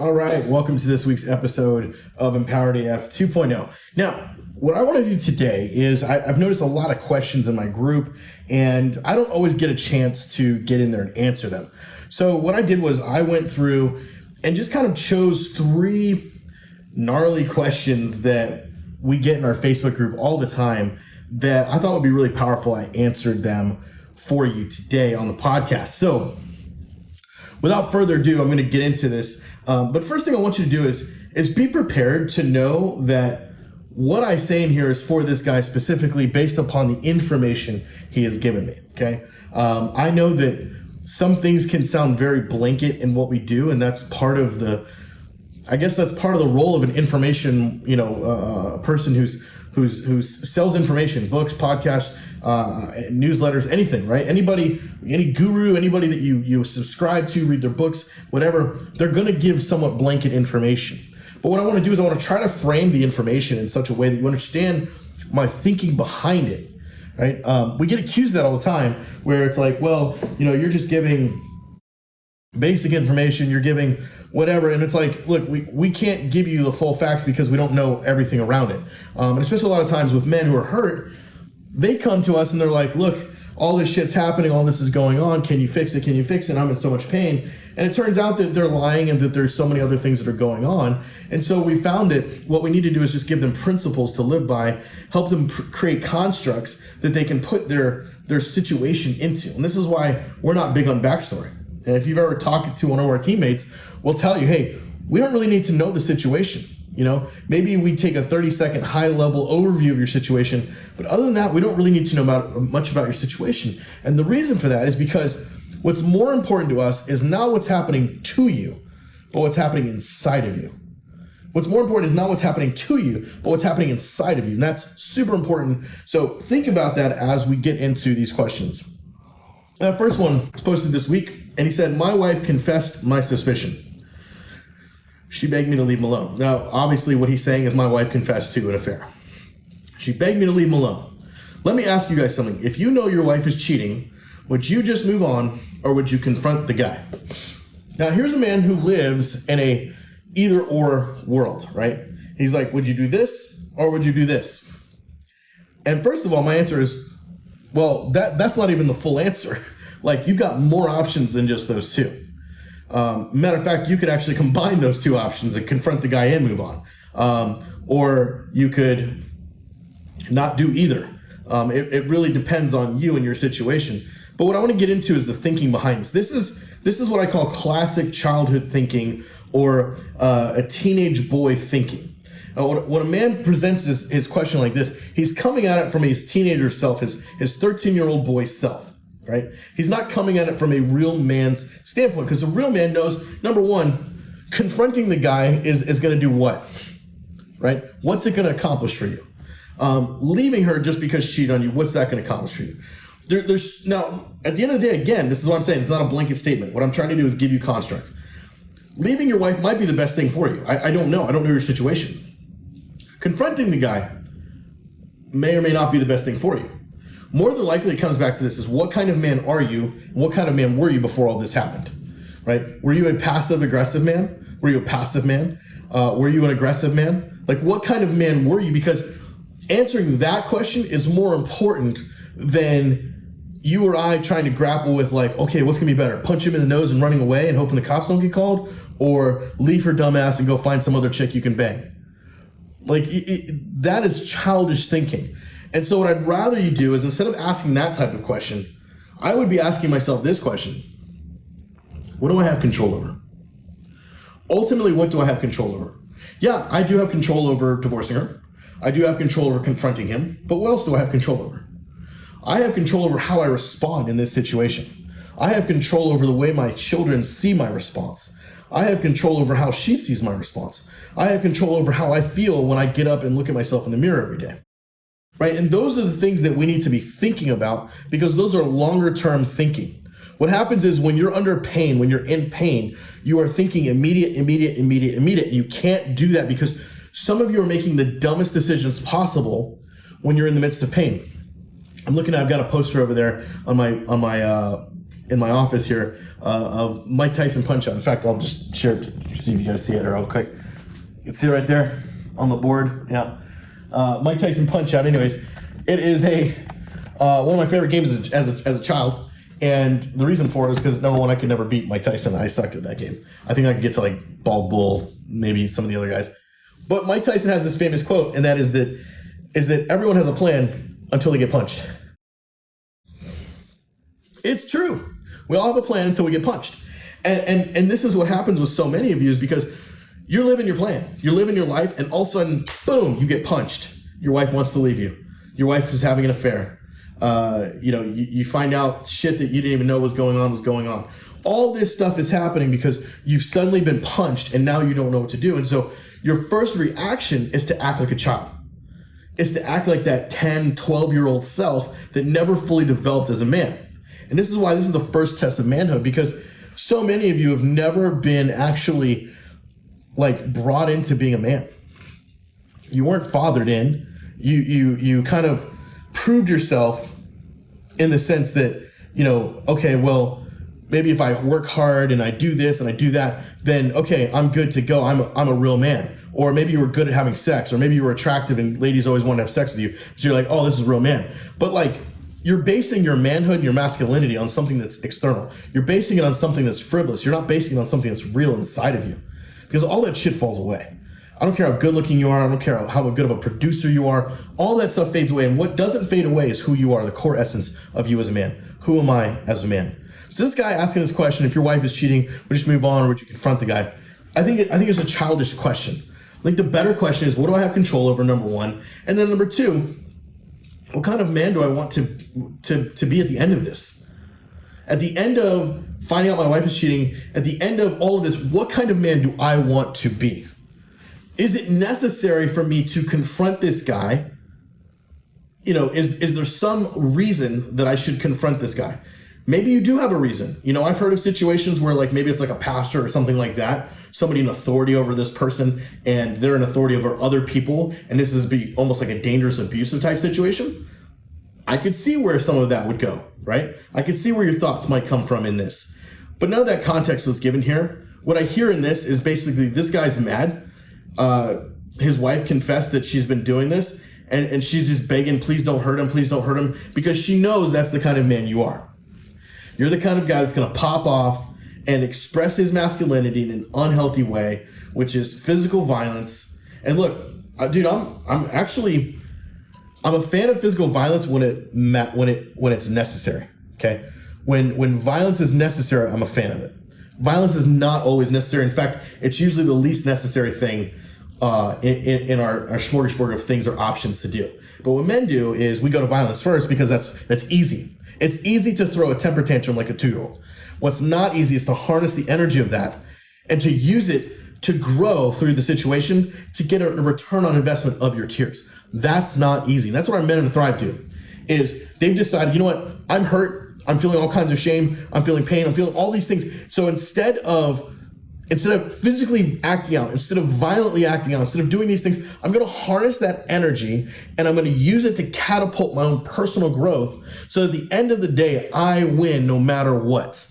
All right, welcome to this week's episode of Empowered AF 2.0. Now, what I want to do today is I've noticed a lot of questions in my group, and I don't always get a chance to get in there and answer them. So what I did was I went through and just kind of chose 3 gnarly questions that we get in our Facebook group all the time that I thought would be really powerful. I answered them for you today on the podcast. So without further ado, I'm going to get into this. But first thing I want you to do is be prepared to know that what I say in here is for this guy specifically based upon the information he has given me. Okay. I know that some things can sound very blanket in what we do, and that's part of the role of an information, person who sells information, books, podcasts, newsletters, anything, right? Any guru, anybody that you subscribe to, read their books, whatever, they're going to give somewhat blanket information. But what I want to do is I want to try to frame the information in such a way that you understand my thinking behind it, right? We get accused of that all the time where it's like, well, you're just giving basic information, you're giving whatever. And it's like, look, we can't give you the full facts because we don't know everything around it. And especially a lot of times with men who are hurt, they come to us and they're like, look, all this shit's happening, all this is going on. Can you fix it? Can you fix it? I'm in so much pain. And it turns out that they're lying and that there's so many other things that are going on. And so we found that what we need to do is just give them principles to live by, help them create constructs that they can put their situation into. And this is why we're not big on backstory. And if you've ever talked to one of our teammates, we'll tell you, hey, we don't really need to know the situation. Maybe we take a 30-second high-level overview of your situation, but other than that, we don't really need to know much about your situation. And the reason for that is because what's more important to us is not what's happening to you, but what's happening inside of you. What's more important is not what's happening to you, but what's happening inside of you. And that's super important. So think about that as we get into these questions. That first one was posted this week, and he said, my wife confessed my suspicion. She begged me to leave him alone. Now, obviously what he's saying is my wife confessed to an affair. She begged me to leave him alone. Let me ask you guys something. If you know your wife is cheating, would you just move on or would you confront the guy? Now, here's a man who lives in a either or world, right? He's like, would you do this or would you do this? And first of all, my answer is, well, that's not even the full answer. Like, you've got more options than just those two. Matter of fact, you could actually combine those 2 options and confront the guy and move on. Or you could not do either. It really depends on you and your situation. But what I want to get into is the thinking behind this. This is what I call classic childhood thinking, or a teenage boy thinking. When a man presents his question like this, he's coming at it from his teenager self, his 13-year-old boy self, right? He's not coming at it from a real man's standpoint, because a real man knows, number one, confronting the guy is going to do what, right? What's it going to accomplish for you? Leaving her just because she cheated on you, what's that going to accomplish for you? There's now, at the end of the day, again, this is what I'm saying. It's not a blanket statement. What I'm trying to do is give you construct. Leaving your wife might be the best thing for you. I don't know. I don't know your situation. Confronting the guy may or may not be the best thing for you. More than likely, it comes back to this: is what kind of man are you? What kind of man were you before all this happened? Right? Were you a passive aggressive man? Were you a passive man? Were you an aggressive man? Like, what kind of man were you? Because answering that question is more important than you or I trying to grapple with, like, okay, what's gonna be better? Punch him in the nose and running away and hoping the cops don't get called, or leave her dumb ass and go find some other chick you can bang? Like, that is childish thinking. And so what I'd rather you do is, instead of asking that type of question, I would be asking myself this question: what do I have control over? Ultimately, what do I have control over? Yeah, I do have control over divorcing her. I do have control over confronting him. But what else do I have control over? I have control over how I respond in this situation. I have control over the way my children see my response. I have control over how she sees my response. I have control over how I feel when I get up and look at myself in the mirror every day. Right? And those are the things that we need to be thinking about, because those are longer term thinking. What happens is, when you're under pain, when you're in pain, you are thinking immediate. You can't do that, because some of you are making the dumbest decisions possible when you're in the midst of pain. I've got a poster over there on my in my office here of Mike Tyson Punch Out. In fact, I'll just share it to see if you guys see it real quick. You can see it right there on the board. Yeah. Mike Tyson Punch Out. Anyways, it is one of my favorite games as a child. And the reason for it is because, number one, I could never beat Mike Tyson. I sucked at that game. I think I could get to like Bald Bull, maybe some of the other guys. But Mike Tyson has this famous quote, and that is that everyone has a plan until they get punched. It's true. We all have a plan until we get punched. And this is what happens with so many of you, is because you're living your plan. You're living your life, and all of a sudden, boom, you get punched. Your wife wants to leave you. Your wife is having an affair. You find out shit that you didn't even know was going on. All this stuff is happening because you've suddenly been punched, and now you don't know what to do. And so your first reaction is to act like a child. It's to act like that 10, 12-year-old self that never fully developed as a man. And this is why this is the first test of manhood, because so many of you have never been actually like brought into being a man. You weren't fathered in. You kind of proved yourself in the sense that, okay, well, maybe if I work hard and I do this and I do that, then okay, I'm good to go. I'm a real man. Or maybe you were good at having sex, or maybe you were attractive and ladies always want to have sex with you. So you're like, oh, this is a real man. But like, you're basing your manhood and your masculinity on something that's external. You're basing it on something that's frivolous. You're not basing it on something that's real inside of you, because all that shit falls away. I don't care how good looking you are. I don't care how good of a producer you are. All that stuff fades away. And what doesn't fade away is who you are, the core essence of you as a man. Who am I as a man? So this guy asking this question, if your wife is cheating, would you just move on, or would you confront the guy? I think it's a childish question. Like, the better question is, what do I have control over, number one? And then number two, what kind of man do I want to be at the end of this? At the end of finding out my wife is cheating, at the end of all of this, what kind of man do I want to be? Is it necessary for me to confront this guy? Is there some reason that I should confront this guy? Maybe you do have a reason. I've heard of situations where like maybe it's like a pastor or something like that, somebody in authority over this person, and they're in authority over other people, and this is almost like a dangerous abusive type situation. I could see where some of that would go, right? I could see where your thoughts might come from in this. But none of that context was given here. What I hear in this is basically this guy's mad. His wife confessed that she's been doing this, and she's just begging, please don't hurt him, because she knows that's the kind of man you are. You're the kind of guy that's going to pop off and express his masculinity in an unhealthy way, which is physical violence. And look, dude, I'm a fan of physical violence when it's necessary. Okay, when violence is necessary, I'm a fan of it. Violence is not always necessary. In fact, it's usually the least necessary thing in our smorgasbord of things or options to do. But what men do is we go to violence first because that's easy. It's easy to throw a temper tantrum like a 2-year-old. What's not easy is to harness the energy of that and to use it to grow through the situation, to get a return on investment of your tears. That's not easy. And that's what our Men in Thrive do, is they've decided, you know what, I'm hurt, I'm feeling all kinds of shame, I'm feeling pain, I'm feeling all these things. So instead of physically acting out, instead of violently acting out, instead of doing these things, I'm going to harness that energy and I'm going to use it to catapult my own personal growth, so at the end of the day, I win no matter what.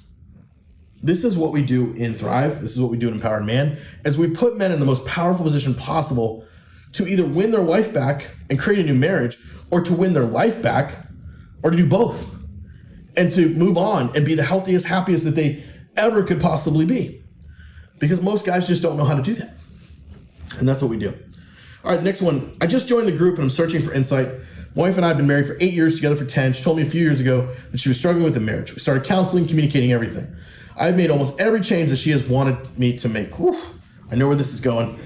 This is what we do in Thrive. This is what we do in Empowered Man, as we put men in the most powerful position possible to either win their wife back and create a new marriage, or to win their life back, or to do both, and to move on and be the healthiest, happiest that they ever could possibly be. Because most guys just don't know how to do that. And that's what we do. All right, the next one. I just joined the group and I'm searching for insight. My wife and I have been married for 8 years, together for 10. She told me a few years ago that she was struggling with the marriage. We started counseling, communicating, everything. I've made almost every change that she has wanted me to make. Whew. I know where this is going.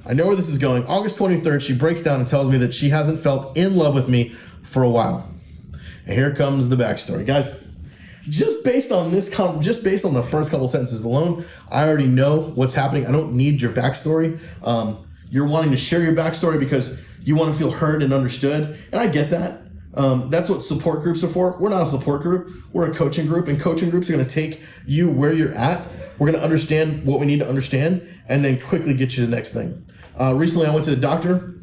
August 23rd, she breaks down and tells me that she hasn't felt in love with me for a while. And here comes the backstory. Guys, just based on the first couple sentences alone, I already know what's happening. I don't need your backstory. You're wanting to share your backstory because you want to feel heard and understood. And I get that. That's what support groups are for. We're not a support group. We're a coaching group, and coaching groups are going to take you where you're at. We're going to understand what we need to understand and then quickly get you to the next thing. Recently, I went to the doctor,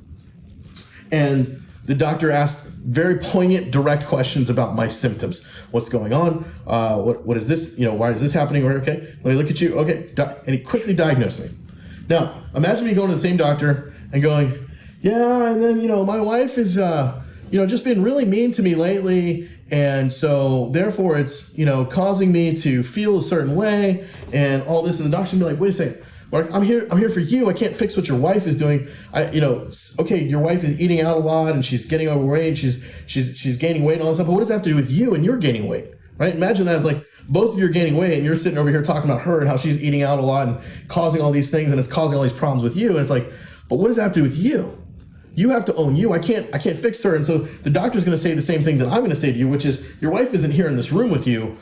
and The doctor asked very poignant, direct questions about my symptoms. What's going on? What is this? Why is this happening? Okay, let me look at you. Okay, and he quickly diagnosed me. Now, imagine me going to the same doctor and going, yeah, and then, my wife is, just been really mean to me lately. And so therefore it's, causing me to feel a certain way and all this. And the doctor will be like, wait a second, Mark, I'm here for you. I can't fix what your wife is doing. Okay, your wife is eating out a lot and she's getting overweight. She's gaining weight and all this stuff. But what does that have to do with you and you're gaining weight, right? Imagine that as like both of you are gaining weight and you're sitting over here talking about her and how she's eating out a lot and causing all these things and it's causing all these problems with you. And it's like, but what does that have to do with you? You have to own you. I can't fix her. And so the doctor's going to say the same thing that I'm going to say to you, which is your wife isn't here in this room with you.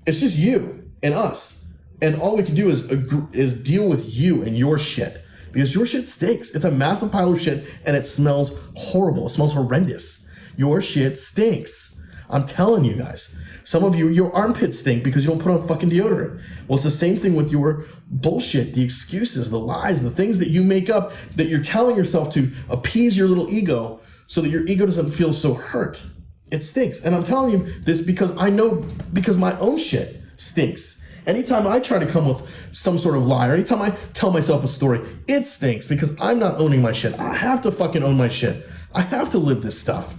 It's just you and us. And all we can do is deal with you and your shit, because your shit stinks. It's a massive pile of shit and it smells horrible. It smells horrendous. Your shit stinks. I'm telling you guys. Some of you, your armpits stink because you don't put on fucking deodorant. Well, it's the same thing with your bullshit, the excuses, the lies, the things that you make up that you're telling yourself to appease your little ego so that your ego doesn't feel so hurt. It stinks. And I'm telling you this because I know, because my own shit stinks. Anytime I try to come with some sort of lie or anytime I tell myself a story, it stinks because I'm not owning my shit. I have to fucking own my shit. I have to live this stuff.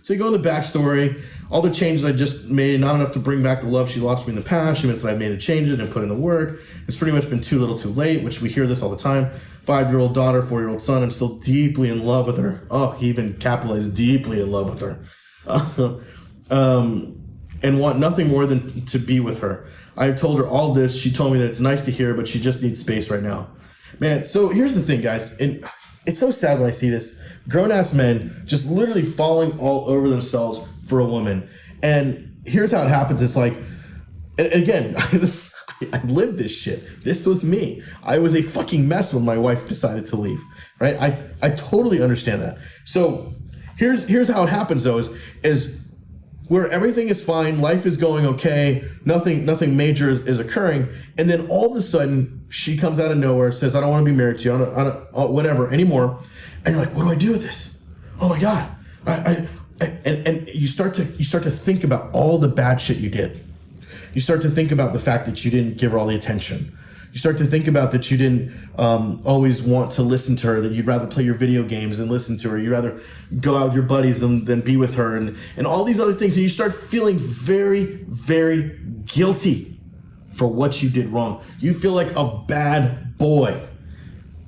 So you go in the backstory, all the changes I just made, not enough to bring back the love she lost me in the past. She admits that I made the changes and put in the work. It's pretty much been too little too late, which we hear this all the time. 5-year-old daughter, 4-year-old son, I'm still deeply in love with her. Oh, he even capitalized deeply in love with her. And want nothing more than to be with her. I've told her all this. She told me that it's nice to hear, but she just needs space right now. Man, so here's the thing, guys. And it's so sad when I see this. Grown-ass men just literally falling all over themselves for a woman. And here's how it happens. It's like, and again, I lived this shit. This was me. I was a fucking mess when my wife decided to leave, right? I totally understand that. So here's how it happens, though, is where everything is fine, life is going okay, nothing major is occurring, and then all of a sudden she comes out of nowhere, says, I don't want to be married to you, I don't whatever anymore, and you're like, what do I do with this? Oh my God, and you start to think about all the bad shit you did. You start to think about the fact that you didn't give her all the attention. You start to think about that you didn't always want to listen to her, that you'd rather play your video games than listen to her. You'd rather go out with your buddies than be with her and all these other things. And you start feeling very, very guilty for what you did wrong. You feel like a bad boy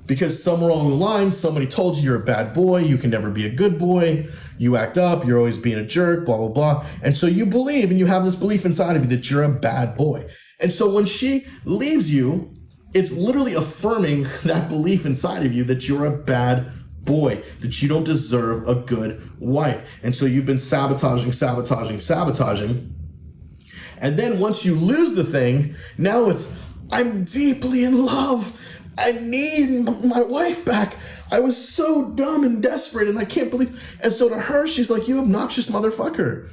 because somewhere along the line, somebody told you you're a bad boy. You can never be a good boy. You act up. You're always being a jerk, blah, blah, blah. And so you believe, and you have this belief inside of you that you're a bad boy. And so when she leaves you, it's literally affirming that belief inside of you that you're a bad boy, that you don't deserve a good wife. And so you've been sabotaging. And then once you lose the thing, now it's, I'm deeply in love. I need my wife back. I was so dumb and desperate and I can't believe. And so to her, she's like, you obnoxious motherfucker.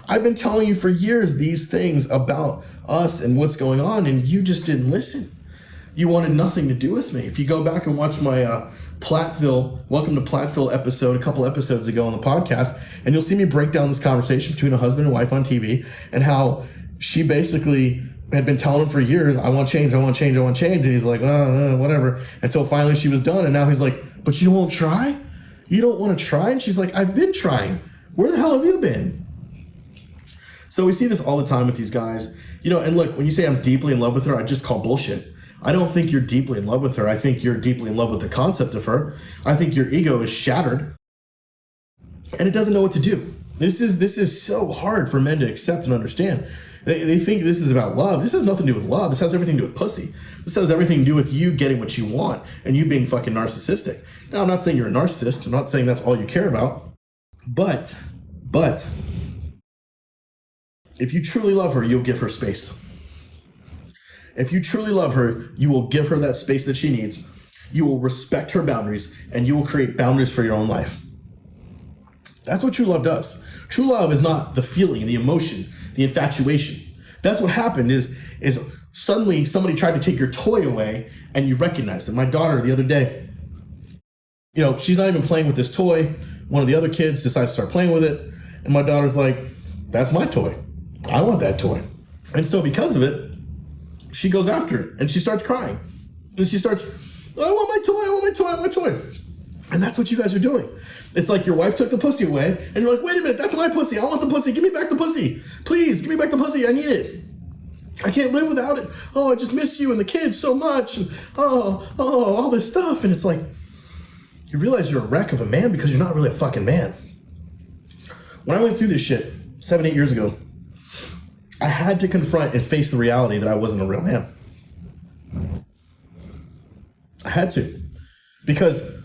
I've been telling you for years these things about us and what's going on, and you just didn't listen. You wanted nothing to do with me. If you go back and watch my Welcome to Platteville episode, a couple episodes ago on the podcast, and you'll see me break down this conversation between a husband and wife on TV and how she basically had been telling him for years, I want change. And he's like, whatever. Until finally she was done. And now he's like, but you won't try? You don't want to try? And she's like, I've been trying. Where the hell have you been? So we see this all the time with these guys. And look, when you say I'm deeply in love with her, I just call bullshit. I don't think you're deeply in love with her. I think you're deeply in love with the concept of her. I think your ego is shattered and it doesn't know what to do. This is so hard for men to accept and understand. They think this is about love. This has nothing to do with love. This has everything to do with pussy. This has everything to do with you getting what you want and you being fucking narcissistic. Now, I'm not saying you're a narcissist. I'm not saying that's all you care about. But if you truly love her, you'll give her space. If you truly love her, you will give her that space that she needs. You will respect her boundaries and you will create boundaries for your own life. That's what true love does. True love is not the feeling, the emotion, the infatuation. That's what happened is suddenly somebody tried to take your toy away and you recognize it. My daughter the other day, she's not even playing with this toy. One of the other kids decides to start playing with it, and my daughter's like, that's my toy. I want that toy. And so because of it, she goes after it, and she starts crying. And she starts, I want my toy, I want my toy, I want my toy. And that's what you guys are doing. It's like your wife took the pussy away, and you're like, wait a minute, that's my pussy. I want the pussy. Give me back the pussy. Please, give me back the pussy. I need it. I can't live without it. Oh, I just miss you and the kids so much. And all this stuff. And it's like, you realize you're a wreck of a man because you're not really a fucking man. When I went through this shit 7-8 years ago, I had to confront and face the reality that I wasn't a real man. I had to. Because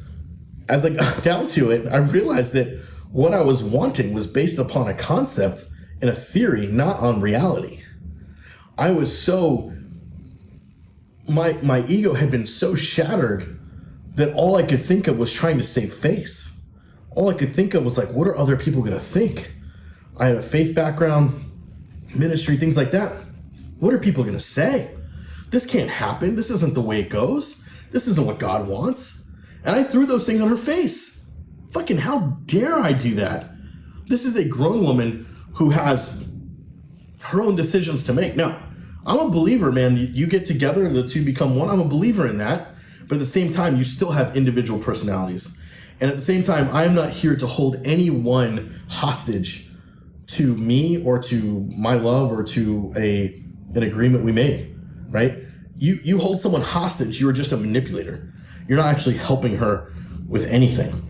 as I got down to it, I realized that what I was wanting was based upon a concept and a theory, not on reality. I was so, my ego had been so shattered that all I could think of was trying to save face. All I could think of was like, what are other people gonna think? I have a faith background, ministry, things like that. What are people gonna say? This can't happen. This isn't the way it goes. This isn't what God wants. And I threw those things on her face. Fucking how dare I do that? This is a grown woman who has her own decisions to make. Now, I'm a believer, man. You get together, the two become one. I'm a believer in that. But at the same time, you still have individual personalities. And at the same time, I am not here to hold anyone hostage to me or to my love or to an agreement we made, right? You hold someone hostage, you are just a manipulator. You're not actually helping her with anything.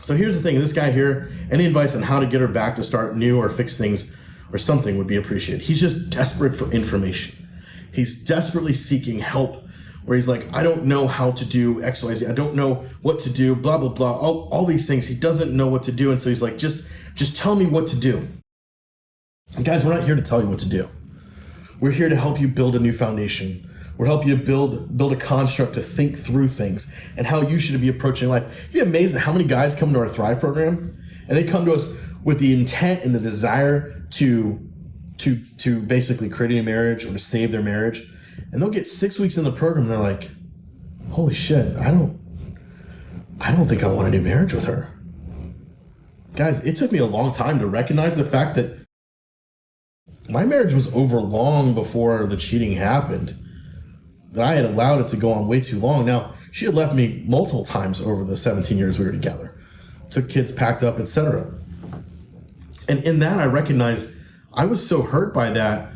So here's the thing, this guy here, any advice on how to get her back to start new or fix things or something would be appreciated. He's just desperate for information. He's desperately seeking help where he's like, I don't know how to do X, Y, Z. I don't know what to do, blah, blah, blah, all these things. He doesn't know what to do. And so he's like, just tell me what to do. And guys, we're not here to tell you what to do. We're here to help you build a new foundation. We're help you build a construct to think through things and how you should be approaching life. You'd be amazed at how many guys come to our Thrive program and they come to us with the intent and the desire to basically create a marriage or to save their marriage. And they'll get 6 weeks in the program and they're like, holy shit, I don't think I want a new marriage with her. Guys, it took me a long time to recognize the fact that my marriage was over long before the cheating happened, that I had allowed it to go on way too long. Now, she had left me multiple times over the 17 years we were together, took kids, packed up, etc. And in that, I recognized I was so hurt by that,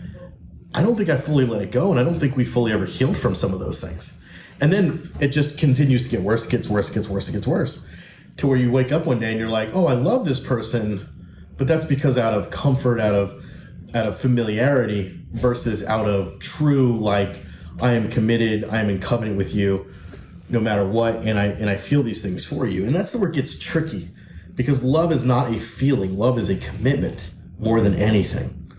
I don't think I fully let it go, and I don't think we fully ever healed from some of those things. And then it just continues to get worse, gets worse, gets worse, it gets worse, to where you wake up one day and you're like, oh, I love this person, but that's because out of comfort, out of familiarity versus out of true, like, I am committed, I am in covenant with you no matter what, and I feel these things for you. And that's where it gets tricky, because love is not a feeling, love is a commitment more than anything.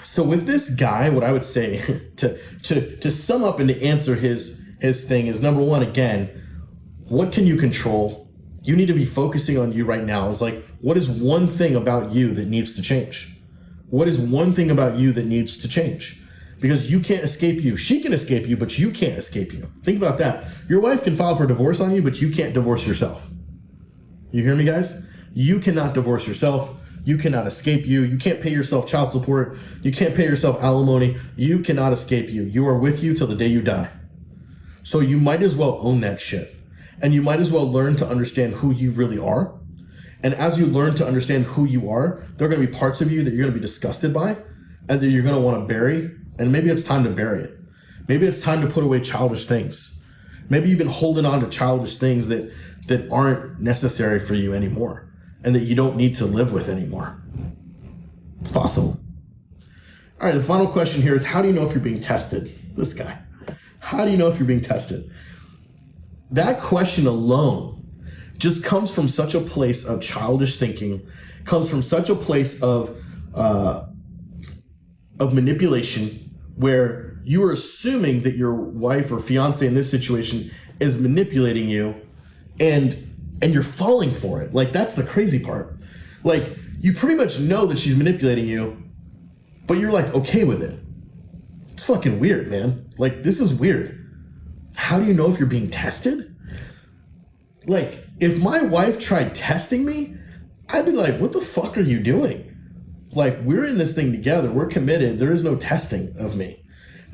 So with this guy, what I would say to sum up and to answer his thing is, number one, again, what can you control? You need to be focusing on you right now. It's like, what is one thing about you that needs to change? What is one thing about you that needs to change? Because you can't escape you. She can escape you, but you can't escape you. Think about that. Your wife can file for divorce on you, but you can't divorce yourself. You hear me, guys? You cannot divorce yourself. You cannot escape you. You can't pay yourself child support. You can't pay yourself alimony. You cannot escape you. You are with you till the day you die. So you might as well own that shit. And you might as well learn to understand who you really are. And as you learn to understand who you are, there are going to be parts of you that you're going to be disgusted by and that you're going to want to bury. And maybe it's time to bury it. Maybe it's time to put away childish things. Maybe you've been holding on to childish things that aren't necessary for you anymore and that you don't need to live with anymore. It's possible. All right, the final question here is, how do you know if you're being tested? This guy. How do you know if you're being tested? That question alone just comes from such a place of childish thinking, comes from such a place of manipulation, where you are assuming that your wife or fiance in this situation is manipulating you, and you're falling for it. Like, that's the crazy part. Like, you pretty much know that she's manipulating you, but you're like okay with it. It's fucking weird, man. Like, this is weird. How do you know if you're being tested? Like, if my wife tried testing me, I'd be like, what the fuck are you doing? Like, we're in this thing together. We're committed. There is no testing of me.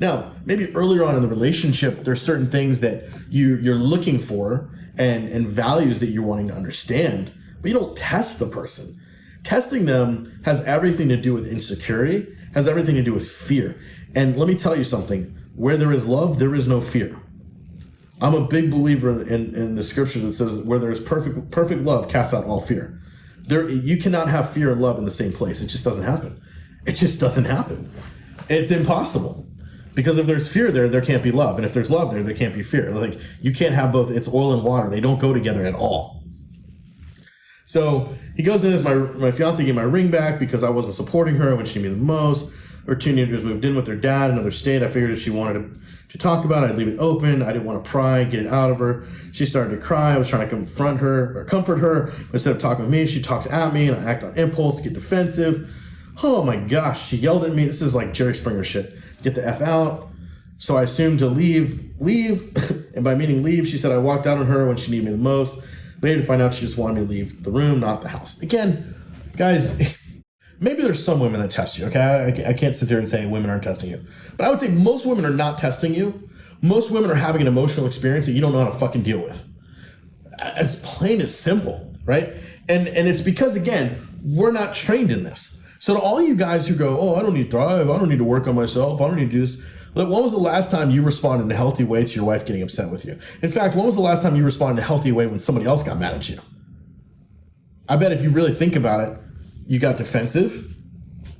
Now, maybe earlier on in the relationship, there's certain things that you're looking for and values that you're wanting to understand, but you don't test the person. Testing them has everything to do with insecurity, has everything to do with fear. And let me tell you something. Where there is love, there is no fear. I'm a big believer in the scripture that says where there is perfect love casts out all fear. You cannot have fear and love in the same place. It just doesn't happen. It just doesn't happen. It's impossible. Because if there's fear there can't be love. And if there's love there can't be fear. Like, you can't have both. It's oil and water. They don't go together at all. So he goes in as my fiance gave my ring back because I wasn't supporting her when she needed me the most. Her teenagers moved in with their dad in another state. I figured if she wanted to talk about it, I'd leave it open. I didn't want to pry, get it out of her. She started to cry. I was trying to comfort her. Instead of talking with me, she talks at me and I act on impulse, get defensive. Oh my gosh, she yelled at me. This is like Jerry Springer shit. Get the F out. So I assumed to leave. And by meaning leave, she said I walked out on her when she needed me the most. Later to find out she just wanted me to leave the room, not the house. Again, guys, maybe there's some women that test you, okay? I can't sit there and say women aren't testing you. But I would say most women are not testing you. Most women are having an emotional experience that you don't know how to fucking deal with. It's plain as simple, right? And it's because, again, we're not trained in this. So to all you guys who go, oh, I don't need to drive, I don't need to work on myself, I don't need to do this. Look, when was the last time you responded in a healthy way to your wife getting upset with you? In fact, when was the last time you responded in a healthy way when somebody else got mad at you? I bet if you really think about it, you got defensive.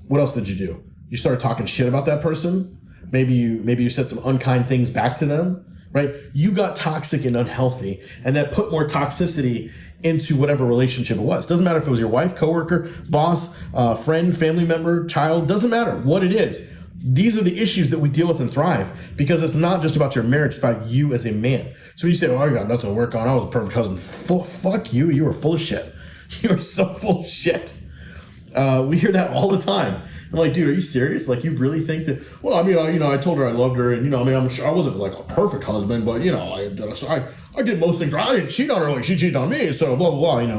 What else did you do? You started talking shit about that person. Maybe you said some unkind things back to them, right? You got toxic and unhealthy, and that put more toxicity into whatever relationship it was. Doesn't matter if it was your wife, coworker, boss, friend, family member, child. Doesn't matter what it is. These are the issues that we deal with in Thrive, because it's not just about your marriage, it's about you as a man. So when you say, oh, I got nothing to work on, I was a perfect husband. Fuck you. You were full of shit. You are so full of shit. We hear that all the time. I'm like, dude, are you serious? Like, you really think that? Well, I mean, I told her I loved her, and I'm sure I wasn't like a perfect husband, but I did most things right. I didn't cheat on her like she cheated on me. So blah blah blah.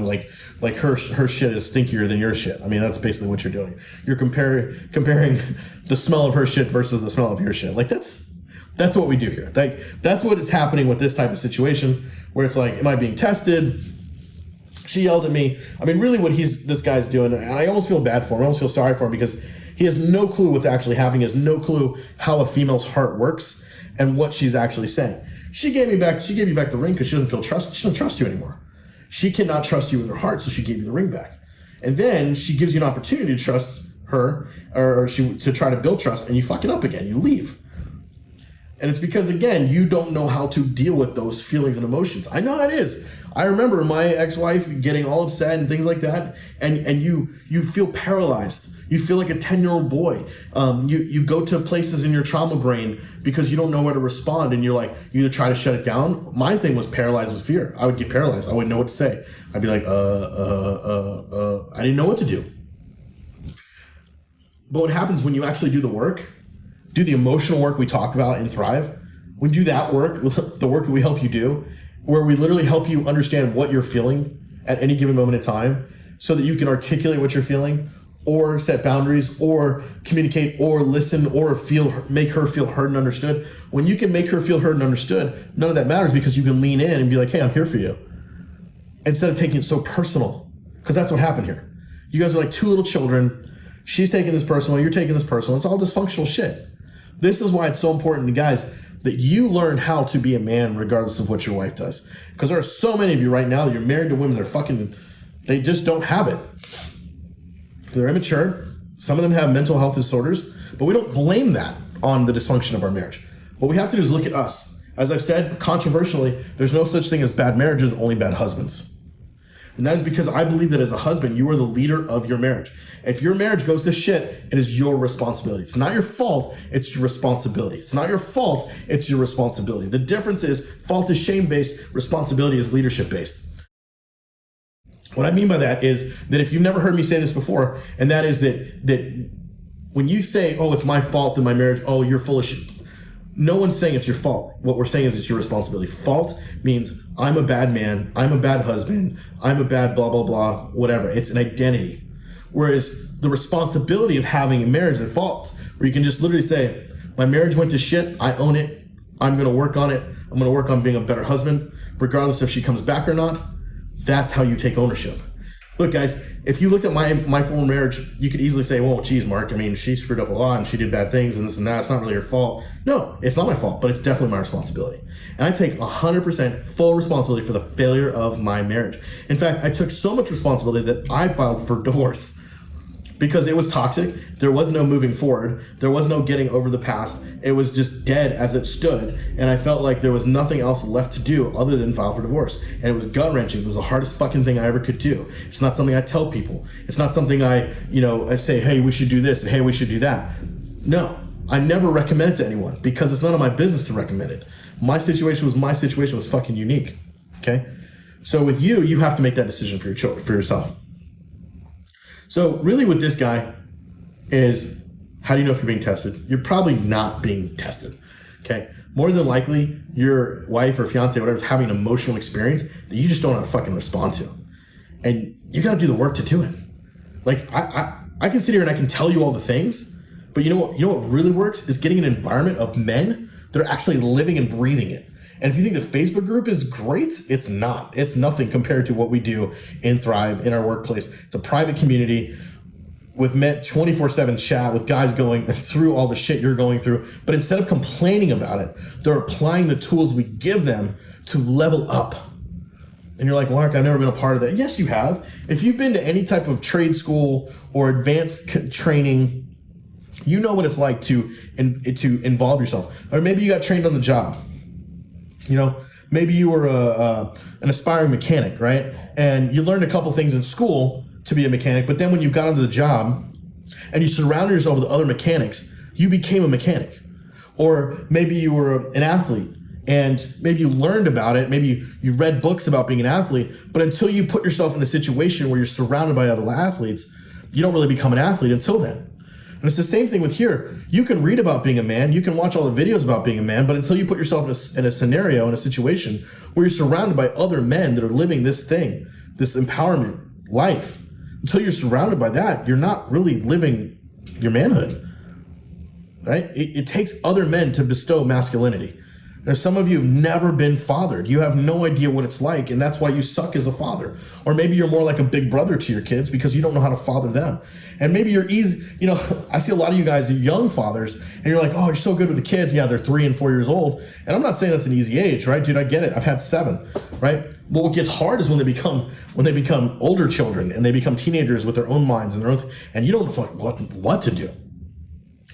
Like her shit is stinkier than your shit. I mean, that's basically what you're doing. You're comparing the smell of her shit versus the smell of your shit. Like that's what we do here. Like that's what is happening with this type of situation where it's like, am I being tested? She yelled at me. I mean, really what this guy's doing, and I almost feel bad for him. I almost feel sorry for him because he has no clue what's actually happening. He has no clue how a female's heart works and what she's actually saying. She gave you back the ring because she doesn't trust you anymore. She cannot trust you with her heart, so she gave you the ring back. And then she gives you an opportunity to trust her to try to build trust, and you fuck it up again. You leave. And it's because, again, you don't know how to deal with those feelings and emotions. I know how it is. I remember my ex-wife getting all upset and things like that, and you feel paralyzed. You feel like a 10-year-old boy. You go to places in your trauma brain because you don't know where to respond, and you're like, you either try to shut it down. My thing was paralyzed with fear. I would get paralyzed. I wouldn't know what to say. I'd be like, I didn't know what to do. But what happens when you actually do the work, do the emotional work we talk about in Thrive, when you do that work, the work that we help you do, where we literally help you understand what you're feeling at any given moment in time so that you can articulate what you're feeling or set boundaries or communicate or listen or make her feel heard and understood. When you can make her feel heard and understood, none of that matters because you can lean in and be like, hey, I'm here for you. Instead of taking it so personal, because that's what happened here. You guys are like two little children. She's taking this personal, you're taking this personal. It's all dysfunctional shit. This is why it's so important to guys that you learn how to be a man regardless of what your wife does. Because there are so many of you right now that you're married to women they just don't have it. They're immature. Some of them have mental health disorders, but we don't blame that on the dysfunction of our marriage. What we have to do is look at us. As I've said, controversially, there's no such thing as bad marriages, only bad husbands. And that is because I believe that as a husband, you are the leader of your marriage. If your marriage goes to shit, it is your responsibility. It's not your fault, it's your responsibility. It's not your fault, it's your responsibility. The difference is fault is shame-based, responsibility is leadership-based. What I mean by that is that if you've never heard me say this before, and that is that when you say, oh, it's my fault in my marriage, oh, you're full of shit. No one's saying it's your fault. What we're saying is it's your responsibility. Fault means I'm a bad man, I'm a bad husband, I'm a bad blah, blah, blah, whatever. It's an identity. Whereas the responsibility of having a marriage is a fault, where you can just literally say, my marriage went to shit, I own it, I'm going to work on it, I'm going to work on being a better husband, regardless if she comes back or not. That's how you take ownership. Look, guys, if you looked at my former marriage, you could easily say, well, geez, Mark, I mean, she screwed up a lot and she did bad things and this and that. It's not really her fault. No, it's not my fault, but it's definitely my responsibility. And I take 100% full responsibility for the failure of my marriage. In fact, I took so much responsibility that I filed for divorce because it was toxic. There was no moving forward. There was no getting over the past. It was just dead as it stood. And I felt like there was nothing else left to do other than file for divorce. And it was gut wrenching. It was the hardest fucking thing I ever could do. It's not something I tell people. It's not something I say, hey, we should do this and hey, we should do that. No, I never recommend it to anyone because it's none of my business to recommend it. My situation was fucking unique. Okay. So with you, you have to make that decision for yourself. So really with this guy is, how do you know if you're being tested? You're probably not being tested, okay? More than likely, your wife or fiance or whatever is having an emotional experience that you just don't know how to fucking respond to. And you got to do the work to do it. Like, I can sit here and I can tell you all the things, but you know what really works is getting an environment of men that are actually living and breathing it. And if you think the Facebook group is great, it's not. It's nothing compared to what we do in Thrive, in our workplace. It's a private community with men 24/7 chat with guys going through all the shit you're going through. But instead of complaining about it, they're applying the tools we give them to level up. And you're like, Mark, I've never been a part of that. Yes, you have. If you've been to any type of trade school or advanced training, you know what it's like to involve yourself. Or maybe you got trained on the job. Maybe you were an aspiring mechanic, right? And you learned a couple things in school to be a mechanic, but then when you got onto the job and you surrounded yourself with other mechanics, you became a mechanic. Or maybe you were an athlete and maybe you learned about it. Maybe you read books about being an athlete, but until you put yourself in the situation where you're surrounded by other athletes, you don't really become an athlete until then. And it's the same thing with here. You can read about being a man. You can watch all the videos about being a man, but until you put yourself in a scenario, in a situation where you're surrounded by other men that are living this thing, this empowerment life, until you're surrounded by that, you're not really living your manhood, right? It takes other men to bestow masculinity. And some of you have never been fathered. You have no idea what it's like, and that's why you suck as a father. Or maybe you're more like a big brother to your kids because you don't know how to father them. And maybe you're easy, I see a lot of you guys are young fathers, and you're like, oh, you're so good with the kids. Yeah, they're 3 and 4 years old. And I'm not saying that's an easy age, right? Dude, I get it. I've had 7, right? But what gets hard is when they become older children and they become teenagers with their own minds and and you don't know what to do.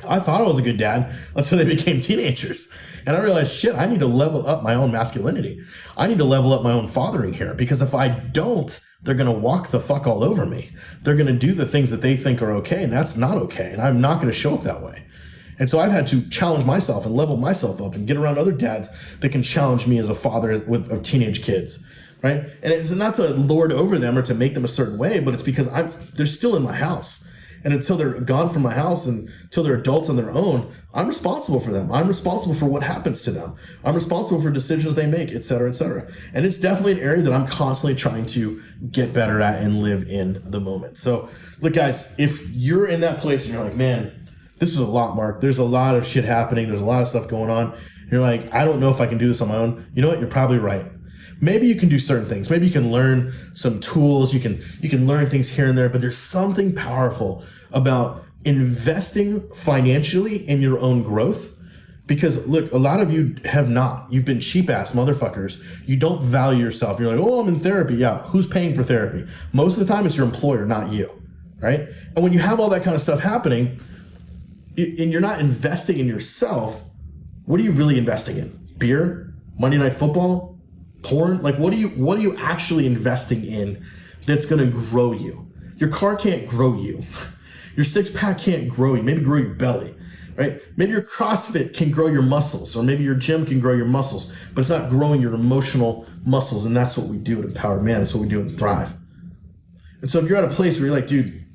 I thought I was a good dad until they became teenagers. And I realized, shit, I need to level up my own masculinity. I need to level up my own fathering here, because if I don't, they're going to walk the fuck all over me. They're going to do the things that they think are okay, and that's not okay. And I'm not going to show up that way. And so I've had to challenge myself and level myself up and get around other dads that can challenge me as a father of teenage kids, right? And it's not to lord over them or to make them a certain way, but it's because they're still in my house. And until they're gone from my house and until they're adults on their own, I'm responsible for them. I'm responsible for what happens to them. I'm responsible for decisions they make, et cetera, et cetera. And it's definitely an area that I'm constantly trying to get better at and live in the moment. So look, guys, if you're in that place and you're like, man, this was a lot, Mark. There's a lot of shit happening. There's a lot of stuff going on. And you're like, I don't know if I can do this on my own. You know what? You're probably right. Maybe you can do certain things. Maybe you can learn some tools. You can learn things here and there, but there's something powerful about investing financially in your own growth. Because look, a lot of you have not. You've been cheap ass motherfuckers. You don't value yourself. You're like, oh, I'm in therapy. Yeah. Who's paying for therapy? Most of the time it's your employer, not you. Right. And when you have all that kind of stuff happening and you're not investing in yourself, what are you really investing in? Beer? Monday Night Football? Porn? Like, what are you actually investing in that's going to grow you? Your car can't grow you. Your 6-pack can't grow you. Maybe grow your belly, right? Maybe your CrossFit can grow your muscles, or maybe your gym can grow your muscles, but it's not growing your emotional muscles. And that's what we do at Empowered Man. That's what we do in Thrive. And so if you're at a place where you're like, dude,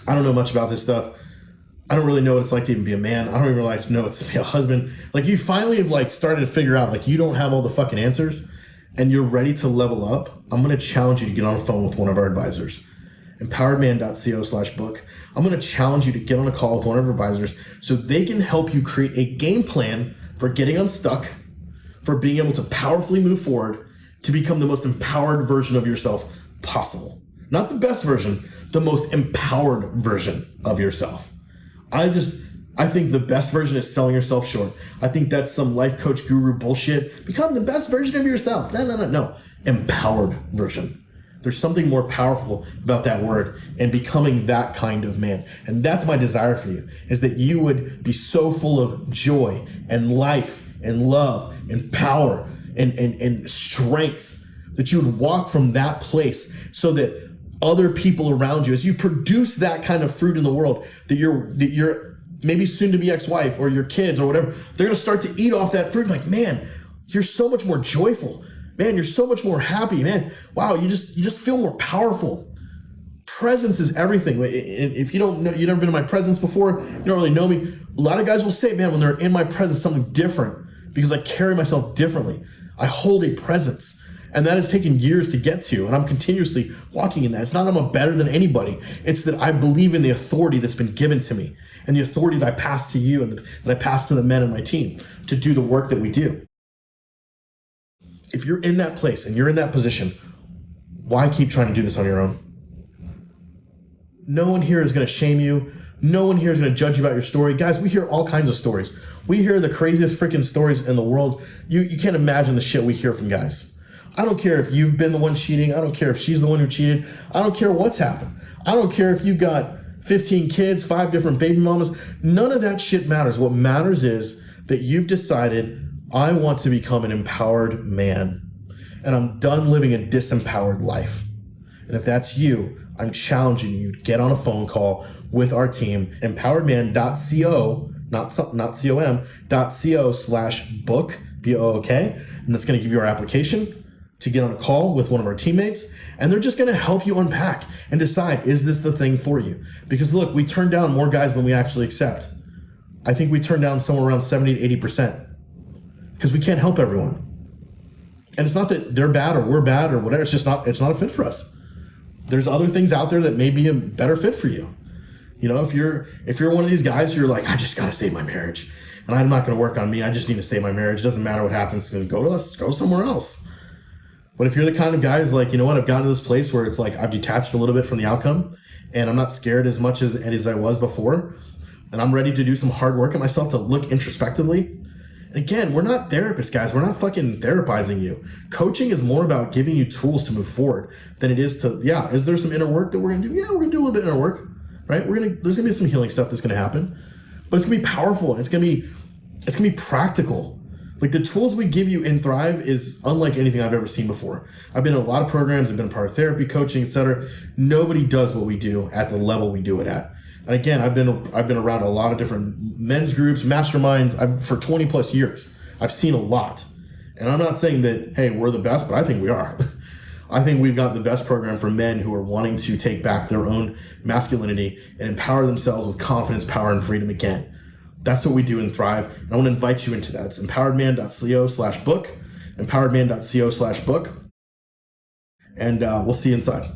I don't know much about this stuff. I don't really know what it's like to even be a man. I don't even really know what it's to be a husband. Like you finally have like started to figure out like you don't have all the fucking answers and you're ready to level up. I'm going to challenge you to get on a phone with one of our advisors. empoweredman.co/book. I'm going to challenge you to get on a call with one of our advisors so they can help you create a game plan for getting unstuck, for being able to powerfully move forward to become the most empowered version of yourself possible. Not the best version, the most empowered version of yourself. I think the best version is selling yourself short. I think that's some life coach guru bullshit. Become the best version of yourself. No. Empowered version. There's something more powerful about that word and becoming that kind of man. And that's my desire for you, is that you would be so full of joy and life and love and power and strength that you would walk from that place so that other people around you, as you produce that kind of fruit in the world, that you're maybe soon to be ex-wife or your kids or whatever, they're going to start to eat off that fruit. Like, man, you're so much more joyful. Man, you're so much more happy. Man, wow, you just feel more powerful. Presence is everything. If you don't know, you've never been in my presence before, you don't really know me. A lot of guys will say, man, when they're in my presence, something different because I carry myself differently. I hold a presence. And that has taken years to get to, and I'm continuously walking in that. It's not that I'm better than anybody. It's that I believe in the authority that's been given to me and the authority that I pass to you and that I pass to the men in my team to do the work that we do. If you're in that place and you're in that position, why keep trying to do this on your own? No one here is going to shame you. No one here is going to judge you about your story. Guys, we hear all kinds of stories. We hear the craziest freaking stories in the world. You can't imagine the shit we hear from guys. I don't care if you've been the one cheating. I don't care if she's the one who cheated. I don't care what's happened. I don't care if you've got 15 kids, 5 different baby mamas. None of that shit matters. What matters is that you've decided, I want to become an empowered man, and I'm done living a disempowered life. And if that's you, I'm challenging you to get on a phone call with our team, empoweredman.co, not com.co/book, B-O-O-K, and that's going to give you our application to get on a call with one of our teammates, and they're just going to help you unpack and decide, is this the thing for you? Because look, we turn down more guys than we actually accept. I think we turn down somewhere around 70 to 80% because we can't help everyone. And it's not that they're bad or we're bad or whatever. It's not a fit for us. There's other things out there that may be a better fit for you. You know, if you're one of these guys who are like, I just got to save my marriage and I'm not going to work on me. I just need to save my marriage. It doesn't matter what happens. Go somewhere else. But if you're the kind of guy who's like, you know what, I've gotten to this place where it's like I've detached a little bit from the outcome and I'm not scared as much as I was before, and I'm ready to do some hard work on myself to look introspectively. Again, we're not therapists, guys. We're not fucking therapizing you. Coaching is more about giving you tools to move forward than it is to, is there some inner work that we're going to do? Yeah, we're going to do a little bit of inner work, right? There's going to be some healing stuff that's going to happen, but it's going to be powerful and it's going to be practical. Like the tools we give you in Thrive is unlike anything I've ever seen before. I've been in a lot of programs. I've been a part of therapy, coaching, etc. Nobody does what we do at the level we do it at. And again, I've been around a lot of different men's groups, masterminds. For 20 plus years, I've seen a lot. And I'm not saying that, hey, we're the best, but I think we are. I think we've got the best program for men who are wanting to take back their own masculinity and empower themselves with confidence, power, and freedom again. That's what we do in Thrive. And I want to invite you into that. It's empoweredman.co/book, empoweredman.co/book. And we'll see you inside.